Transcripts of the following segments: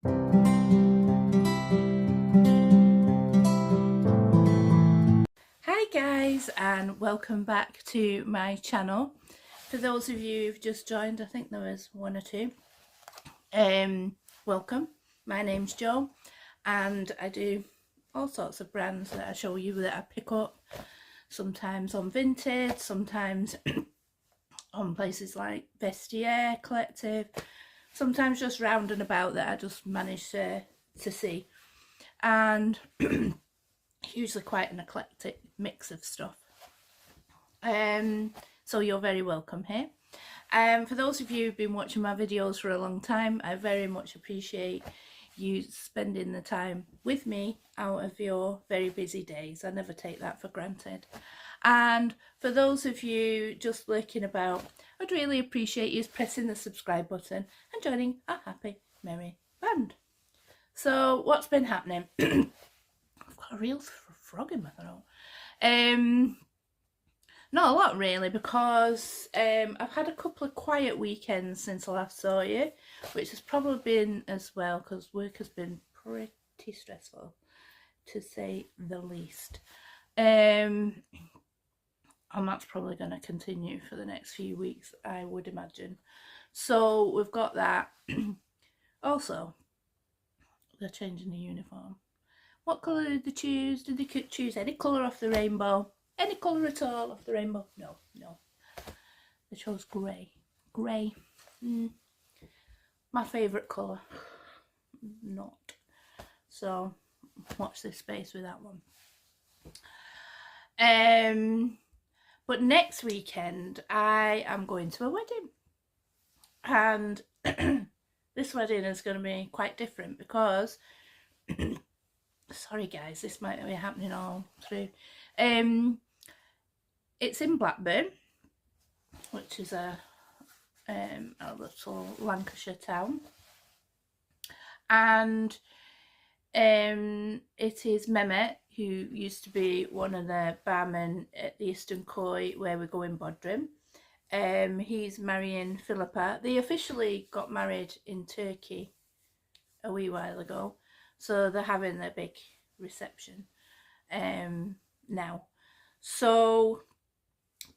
Hi guys, and welcome back to my channel. For those of you who've just joined, I think there was one or two, welcome. My name's Jo, and I do all sorts of brands that I show you that I pick up, sometimes on Vinted, sometimes on places like Vestiaire Collective, sometimes just round and about that I just manage to see, and usually quite an eclectic mix of stuff. So you're very welcome here. For those of you who've been watching my videos for a long time, I very much appreciate you spending the time with me out of your very busy days. I never take that for granted. And for those of you just lurking about, I'd really appreciate you pressing the subscribe button and joining a happy, merry band. So what's been happening? I've got a real frog in my throat. Not a lot really, because I've had a couple of quiet weekends since I last saw you, which has probably been as well because work has been pretty stressful, to say the least. And that's probably going to continue for the next few weeks, I would imagine. So we've got that. Also, they're changing the uniform. What colour did they choose? Did they choose any colour off the rainbow? Any colour at all off the rainbow? No. They chose grey. Grey. My favourite colour. Not. So, watch this space with that one. But next weekend, I am going to a wedding. And this wedding is going to be quite different because... sorry guys, this might be happening all through. It's in Blackburn, which is a little Lancashire town, and it is Mehmet, who used to be one of the barmen at the Eastern Koi where we go in Bodrum. He's marrying Philippa. They officially got married in Turkey a wee while ago, so they're having their big reception now. So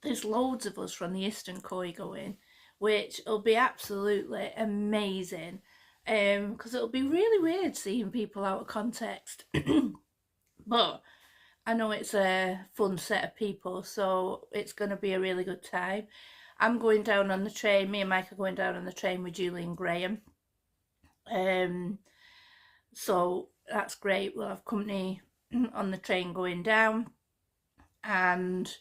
there's loads of us from the Eastern Koi going, which will be absolutely amazing, because it'll be really weird seeing people out of context. But I know it's a fun set of people, so it's going to be a really good time. I'm going down on the train. Me and Mike are going down on the train with Julie and Graham. So that's great. We'll have company on the train going down, and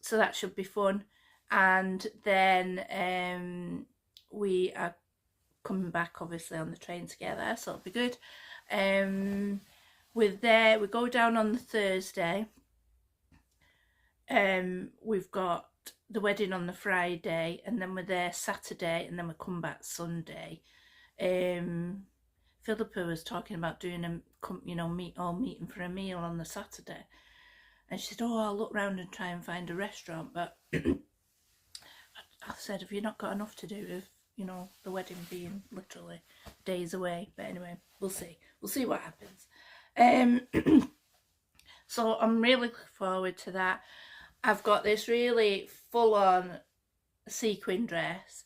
so that should be fun. And then we are coming back obviously on the train together, so it'll be good. We go down on the Thursday. We've got the wedding on the Friday, and then we're there Saturday, and then we come back Sunday. Philippa was talking about doing a meeting for a meal on the Saturday, and she said, "Oh, I'll look round and try and find a restaurant." But I said, "Have you not got enough to do with the wedding being literally days away?" But anyway, we'll see what happens. So I'm really looking forward to that. I've got this really full-on sequin dress,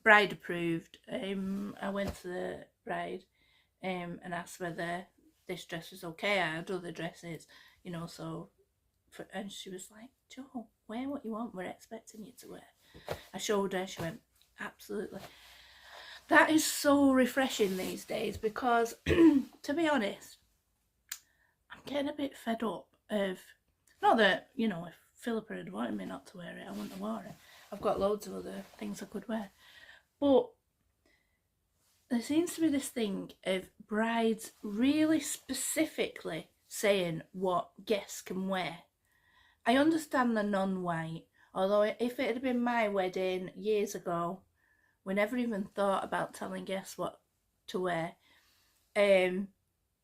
bride approved. I went to the bride and asked whether this dress was okay. I had other dresses, and she was like, "Jo, wear what you want, we're expecting you to wear." I showed her, she went, "Absolutely." That is so refreshing these days, because to be honest, I'm getting a bit fed up of, not that, if Philippa had wanted me not to wear it, I wouldn't have worn it. I've got loads of other things I could wear. But there seems to be this thing of brides really specifically saying what guests can wear. I understand the non-white, although if it had been my wedding years ago, we never even thought about telling guests what to wear.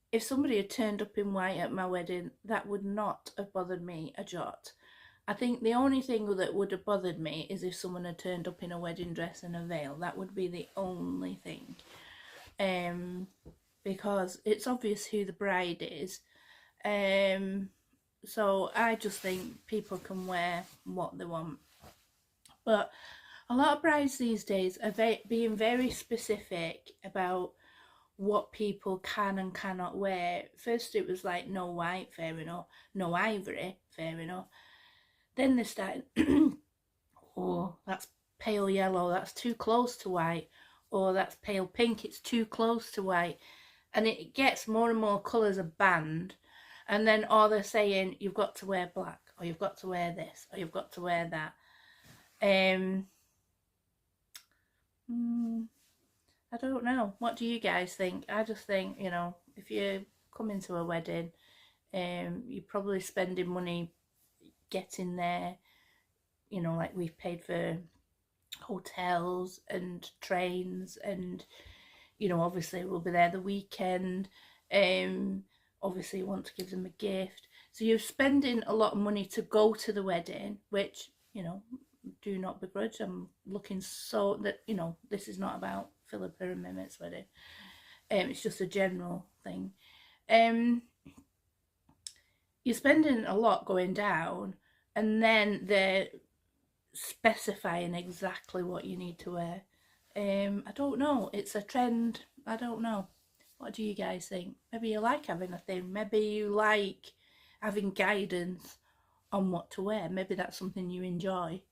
If somebody had turned up in white at my wedding, that would not have bothered me a jot. I think the only thing that would have bothered me is if someone had turned up in a wedding dress and a veil. That would be the only thing. Because it's obvious who the bride is. So I just think people can wear what they want. But a lot of brides these days are being very specific about what people can and cannot wear. First it was like no white, fair enough. No ivory, fair enough. Then they started, oh, that's pale yellow, that's too close to white. Or that's pale pink, it's too close to white. And it gets more and more colours are banned. And then all they're saying, you've got to wear black, or you've got to wear this, or you've got to wear that. I don't know. What do you guys think? I just think, you know, if you come into a wedding, you're probably spending money getting there. You know, like we've paid for hotels and trains, and you know, obviously we'll be there the weekend. Obviously you want to give them a gift, so you're spending a lot of money to go to the wedding, which, you know, do not begrudge. I'm looking so that, you know, this is not about Philippa and Mehmet's wedding. It's just a general thing. You're spending a lot going down, and then they're specifying exactly what you need to wear. I don't know. It's a trend. I don't know. What do you guys think? Maybe you like having a thing. Maybe you like having guidance on what to wear. Maybe that's something you enjoy.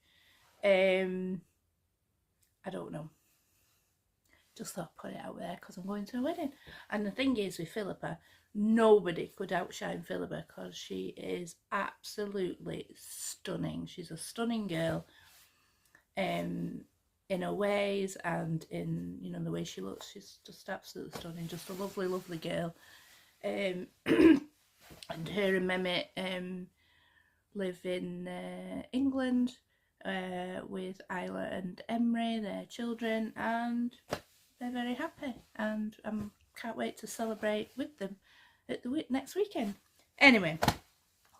I don't know. Just thought I'd put it out there because I'm going to a wedding. And the thing is with Philippa, nobody could outshine Philippa because she is absolutely stunning. She's a stunning girl. In her ways and in, you know, the way she looks, she's just absolutely stunning. Just a lovely, lovely girl. And her and Mehmet live in England with Isla and Emery, their children, and they're very happy. And I can't wait to celebrate with them at the next weekend. Anyway,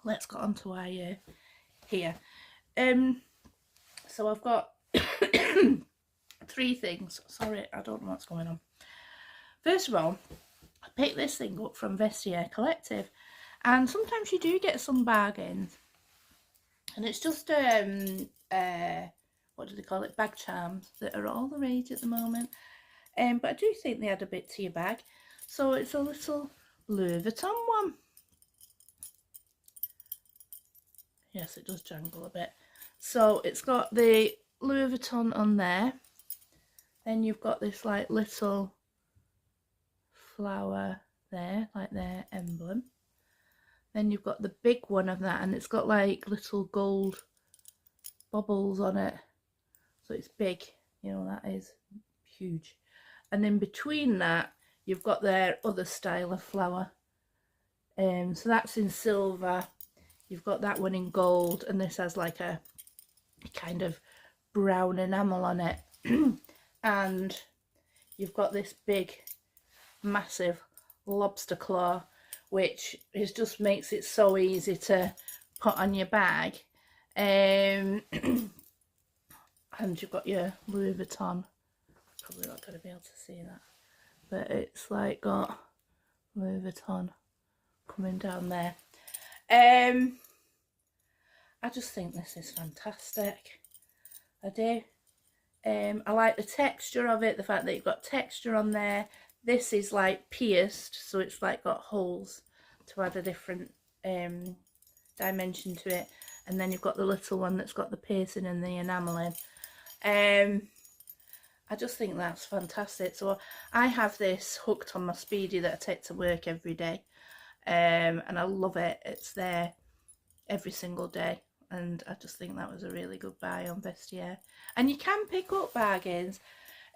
let's get on to why here. So I've got 3 things. Sorry, I don't know what's going on. First of all, I picked this thing up from Vestiaire Collective, and sometimes you do get some bargains, and it's just what do they call it, bag charms that are all the rage at the moment. But I do think they add a bit to your bag. So it's a little Louis Vuitton one. Yes, it does jangle a bit. So it's got the Louis Vuitton on there. Then you've got this like little flower there, like their emblem. Then you've got the big one of that, and it's got like little gold bubbles on it. So it's big, you know, that is huge. And in between that, you've got their other style of flower. So that's in silver. You've got that one in gold, and this has like a kind of brown enamel on it. And you've got this big, massive lobster claw, which is just makes it so easy to put on your bag. And you've got your Louis Vuitton. Probably not going to be able to see that, but it's like got Louis Vuitton coming down there. I just think this is fantastic. I do. I like the texture of it, the fact that you've got texture on there. This is like pierced, so it's like got holes to add a different dimension to it. And then you've got the little one that's got the piercing and the enamelling. I just think that's fantastic. So I have this hooked on my Speedy that I take to work every day. And I love it. It's there every single day. And I just think that was a really good buy on Vestiaire. And you can pick up bargains.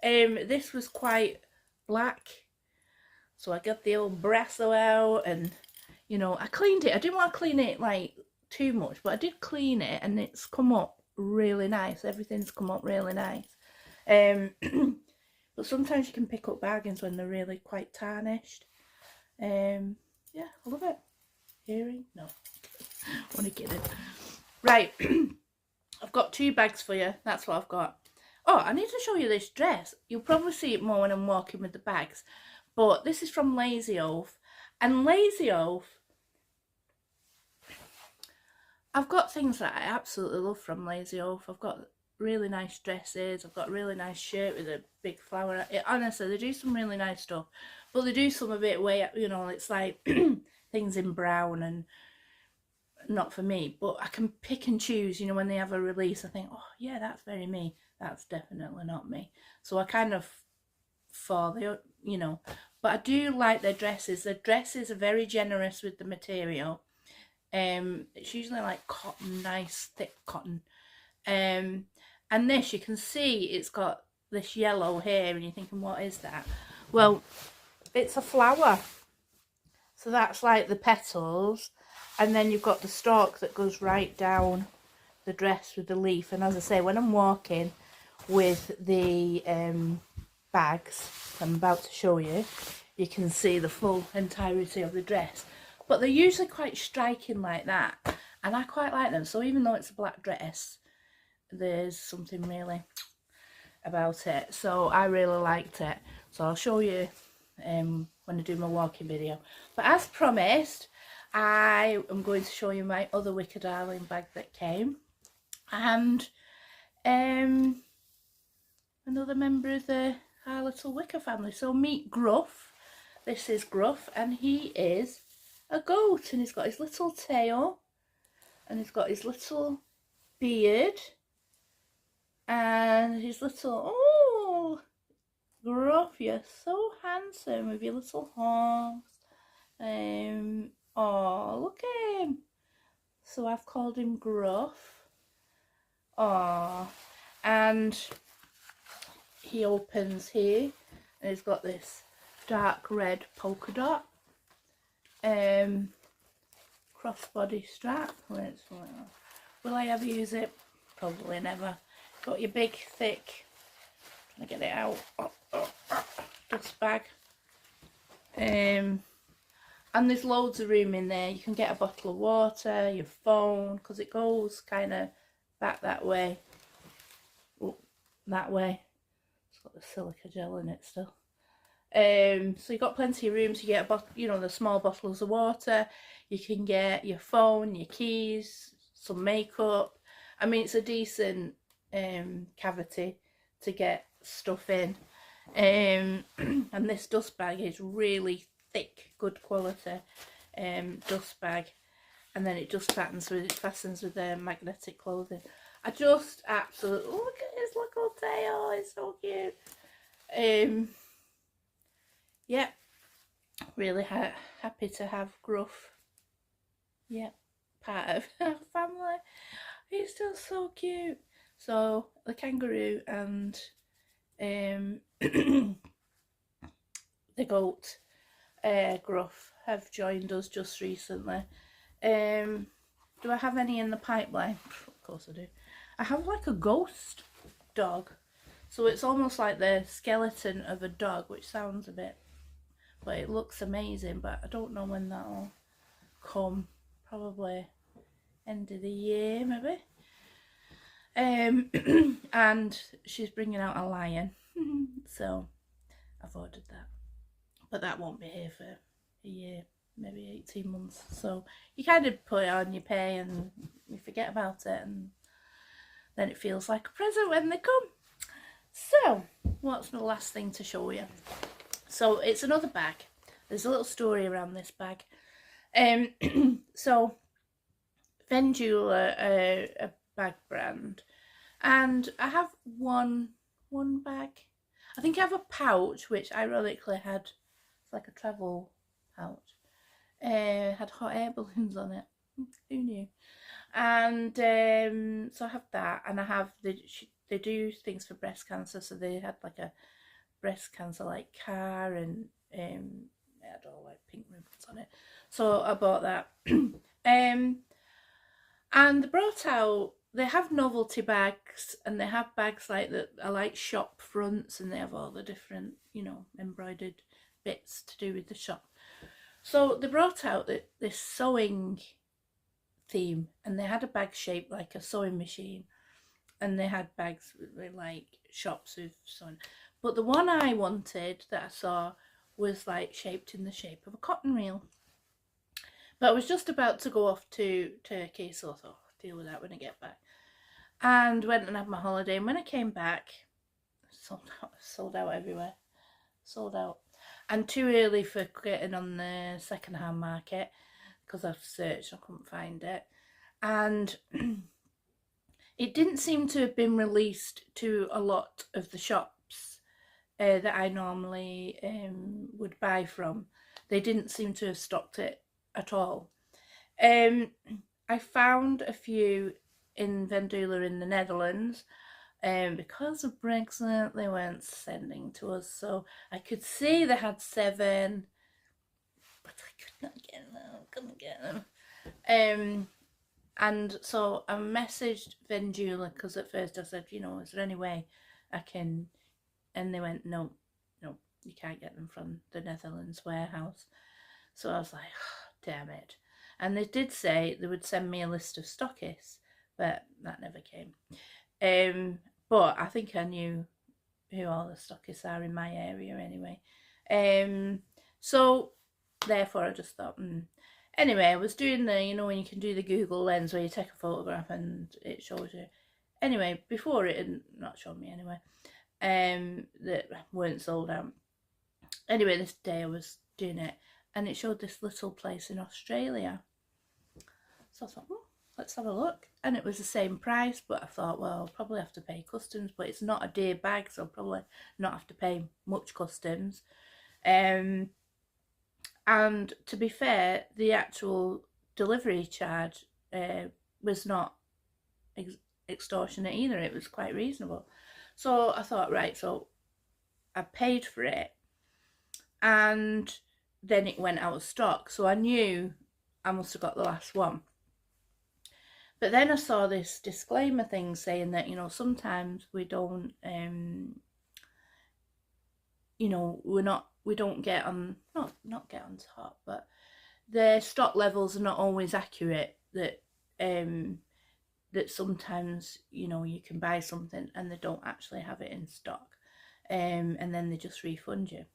This was quite black, so I got the old Brasso out, and you know, I cleaned it. I didn't want to clean it like too much, but I did clean it, and it's come up really nice. Everything's come up really nice. But sometimes you can pick up bargains when they're really quite tarnished. Yeah, I love it. Earring? No, only kidding. Right, I've got 2 bags for you. That's what I've got. Oh, I need to show you this dress. You'll probably see it more when I'm walking with the bags. But this is from Lazy Oaf. And Lazy Oaf, I've got things that I absolutely love from Lazy Oaf. I've got really nice dresses. I've got a really nice shirt with a big flower. Honestly, they do some really nice stuff. But they do some a bit way, you know, it's like things in brown and not for me. But I can pick and choose, you know, when they have a release, I think, oh, yeah, that's very me. That's definitely not me. So I kind of fall, you know. But I do like their dresses. Their dresses are very generous with the material. It's usually like cotton, nice thick cotton. And this, you can see it's got this yellow here, and you're thinking, what is that? Well, it's a flower. So that's like the petals, and then you've got the stalk that goes right down the dress with the leaf. And as I say, when I'm walking with the bags I'm about to show you, you can see the full entirety of the dress. But they're usually quite striking like that, and I quite like them. So even though it's a black dress, there's something really about it. So I really liked it. So I'll show you when I do my walking video. But as promised, I am going to show you my other Wicker Darling bag that came. And another member of our little Wicker family. So meet Gruff. This is Gruff, and he is a goat, and he's got his little tail, and he's got his little beard, and his little, oh, Gruff, you're so handsome with your little horns. Oh, look at him. So I've called him Gruff. Oh, and he opens here, and he's got this dark red polka dot crossbody strap. Will I ever use it? Probably never. Got your big thick, trying to get it out, dust bag, and there's loads of room in there. You can get a bottle of water, your phone, because it goes kind of back that way. Oh, that way. It's got the silica gel in it still. So you've got plenty of room to get a bottle, you know, the small bottles of water. You can get your phone, your keys, some makeup. I mean, it's a decent cavity to get stuff in. And this dust bag is really thick, good quality dust bag. And then it just fastens with magnetic clothing. I just absolutely, look at his little tail, it's so cute. Yeah, really happy to have Gruff, yeah, part of our family. He's just so cute. So the kangaroo and the goat, Gruff, have joined us just recently. Do I have any in the pipeline? Of course I do. I have like a ghost dog. So it's almost like the skeleton of a dog, which sounds a bit, but it looks amazing. But I don't know when that'll come. Probably end of the year, maybe. And she's bringing out a lion. So I've ordered that. But that won't be here for a year, maybe 18 months. So you kind of put it on, you pay, and you forget about it, and then it feels like a present when they come. So what's the last thing to show you? So it's another bag. There's a little story around this bag. So Vendula, a bag brand, and I have one bag. I think I have a pouch which ironically had like a travel pouch. Had hot air balloons on it. Who knew? And so I have that, and I have they do things for breast cancer, so they had like a breast cancer like car, and it had all like pink ribbons on it. So I bought that. And they brought out, they have novelty bags, and they have bags like that are like shop fronts, and they have all the different, you know, embroidered bits to do with the shop. So they brought out this sewing theme, and they had a bag shaped like a sewing machine, and they had bags with like shops with sewing. But the one I wanted that I saw was like shaped in the shape of a cotton reel. But I was just about to go off to Turkey, so I thought I'll deal with that when I get back. And went and had my holiday, and when I came back, sold out everywhere. Sold out. And too early for getting on the second-hand market, because I've searched, I couldn't find it. And it didn't seem to have been released to a lot of the shops that I normally would buy from. They didn't seem to have stocked it at all. I found a few in Vendula in the Netherlands. Because of Brexit, they weren't sending to us, so I could see they had 7, but I could not get them, couldn't get them. And so I messaged Vendula, because at first I said, you know, is there any way I can, and they went, no, you can't get them from the Netherlands warehouse. So I was like, oh, damn it. And they did say they would send me a list of stockists, but that never came. But I think I knew who all the stockists are in my area anyway. So therefore I just thought, Anyway, I was doing the, you know, when you can do the Google Lens where you take a photograph and it shows you. Anyway, before it had not shown me anyway, that weren't sold out. Anyway, this day I was doing it, and it showed this little place in Australia. So I thought, let's have a look. And it was the same price, but I thought, well, I'll probably have to pay customs, but it's not a dear bag, so I'll probably not have to pay much customs. And to be fair, the actual delivery charge was not extortionate either. It was quite reasonable. So I thought, right, so I paid for it, and then it went out of stock. So I knew I must have got the last one. But then I saw this disclaimer thing saying that, you know, sometimes we don't, you know, we don't get on, not get on top, but the stock levels are not always accurate. That that sometimes, you know, you can buy something and they don't actually have it in stock, and then they just refund you.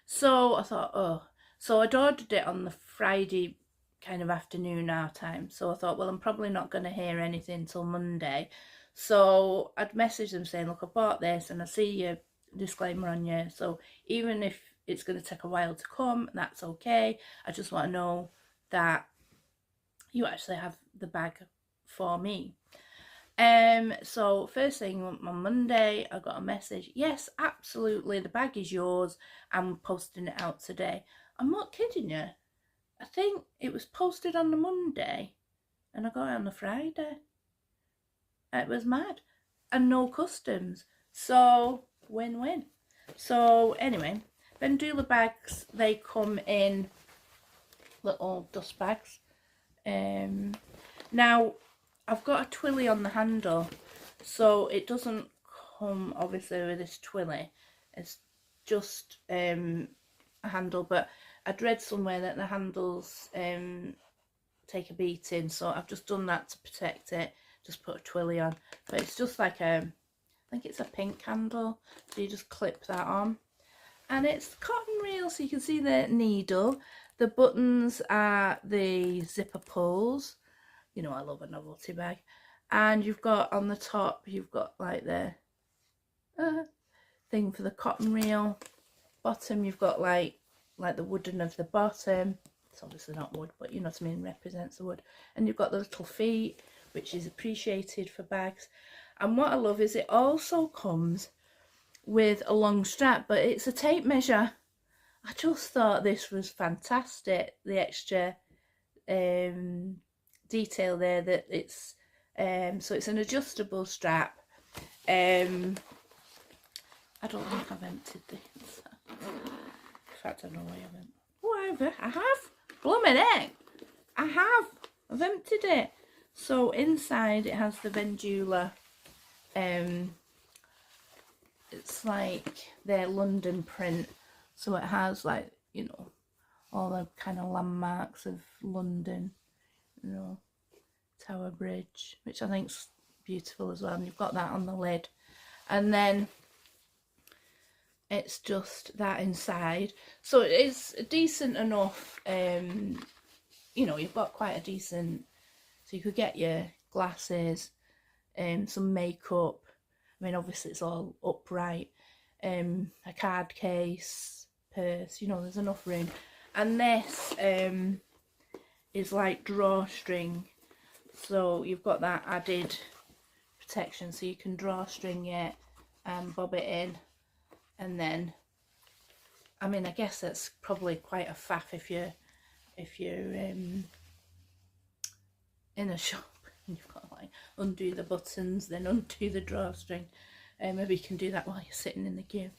So I thought, oh, so I'd ordered it on the Friday kind of afternoon our time. So I thought, well, I'm probably not going to hear anything till Monday. So I'd message them saying, look, I bought this and I see your disclaimer on you. So even if it's going to take a while to come, that's okay. I just want to know that you actually have the bag for me. So first thing on Monday, I got a message. Yes, absolutely, the bag is yours. I'm posting it out today. I'm not kidding you. I think it was posted on the Monday and I got it on the Friday. It was mad. And no customs. So, win-win. So, anyway, Vendula bags, they come in little dust bags. Now, I've got a twilly on the handle, so it doesn't come, obviously, with this twilly. It's just a handle, but I'd read somewhere that the handles take a beating, so I've just done that to protect it. Just put a twilly on, but it's just like I think it's a pink handle, so you just clip that on, and it's cotton reel, so you can see the needle. The buttons are the zipper pulls. You know, I love a novelty bag. And you've got on the top, you've got like the thing for the cotton reel. Bottom, you've got like the wooden of the bottom. It's obviously not wood, but you know what I mean, represents the wood. And you've got the little feet, which is appreciated for bags. And what I love is it also comes with a long strap, but it's a tape measure. I just thought this was fantastic. The extra detail there, that it's so it's an adjustable strap. I don't think I've emptied this. In fact, I know I haven't. Whatever, I have. Blooming heck, I have. I've emptied it. So inside it has the Vendula. It's like their London print. So it has, like, you know, all the kind of landmarks of London, you know. Tower Bridge, which I think's beautiful as well, and you've got that on the lid. And then it's just that inside, so it is decent enough. You know, you've got quite a decent, so you could get your glasses, some makeup. I mean, obviously it's all upright. A card case, purse, you know, there's enough room. And this is like drawstring, so you've got that added protection, so you can drawstring it and bob it in. And then, I mean, I guess that's probably quite a faff if you're in a shop and you've got to like undo the buttons, then undo the drawstring. Maybe you can do that while you're sitting in the queue.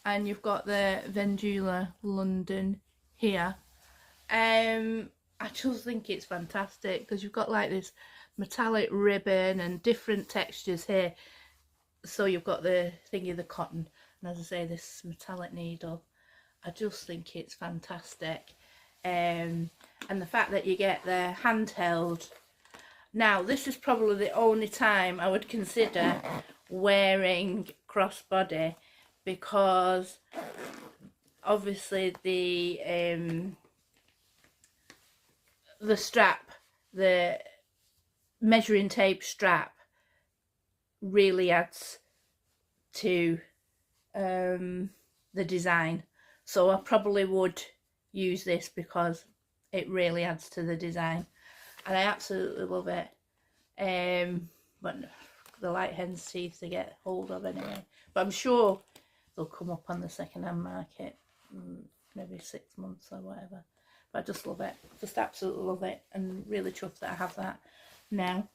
And you've got the Vendula London here. I just think it's fantastic because you've got like this metallic ribbon and different textures here. So you've got the thingy, the cotton, and as I say, this metallic needle. I just think it's fantastic. And the fact that you get the handheld. Now, this is probably the only time I would consider wearing crossbody, because obviously the strap, the measuring tape strap, really adds to the design. So I probably would use this because it really adds to the design, and I absolutely love it. But the light hen's teeth to get hold of anyway, but I'm sure they'll come up on the second-hand market, maybe 6 months or whatever. But I just love it, just absolutely love it, and really chuffed that I have that now.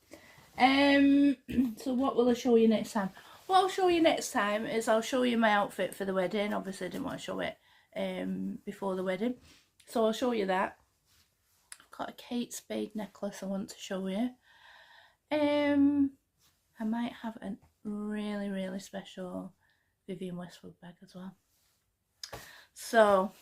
So what will I show you next time? What I'll show you next time is I'll show you my outfit for the wedding. Obviously I didn't want to show it before the wedding, so I'll show you that. I've got a Kate Spade necklace I want to show you. I might have a really special Vivienne Westwood bag as well. So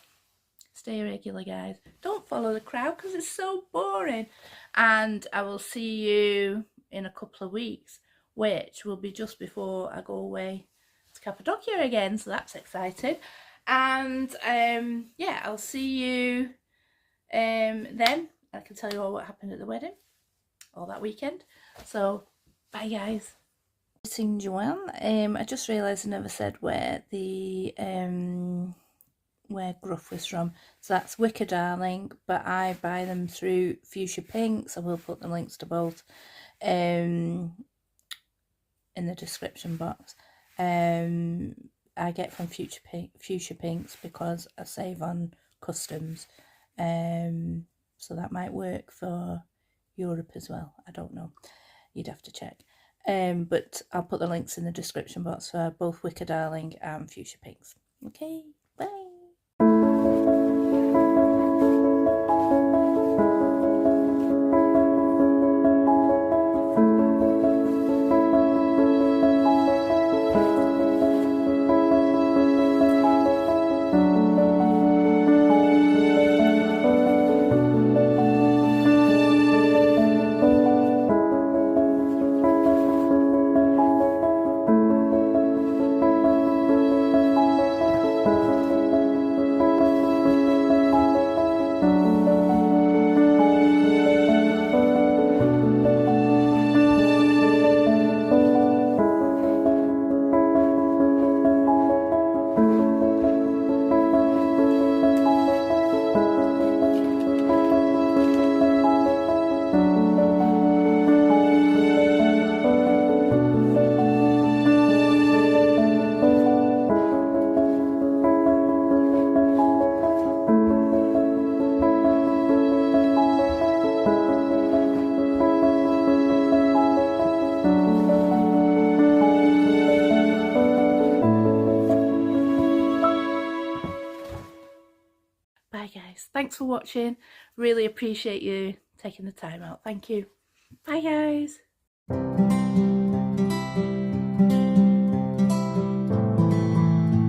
stay regular, guys. Don't follow the crowd because it's so boring. And I will see you in a couple of weeks, which will be just before I go away to Cappadocia again, so that's exciting. And yeah, I'll see you then. I can tell you all what happened at the wedding all that weekend. So bye, guys. Joanne, I just realised I never said where the where Gruff was from. So that's Wicker Darling, but I buy them through Fuchsia Pinks. I will put the links to both in the description box. I get from Fuchsia Pinks because I save on customs, so that might work for Europe as well. I don't know, you'd have to check, but I'll put the links in the description box for both Wicker Darling and Fuchsia Pinks. Okay, bye. Bye guys, thanks for watching, really appreciate you taking the time out. Thank you. Bye guys.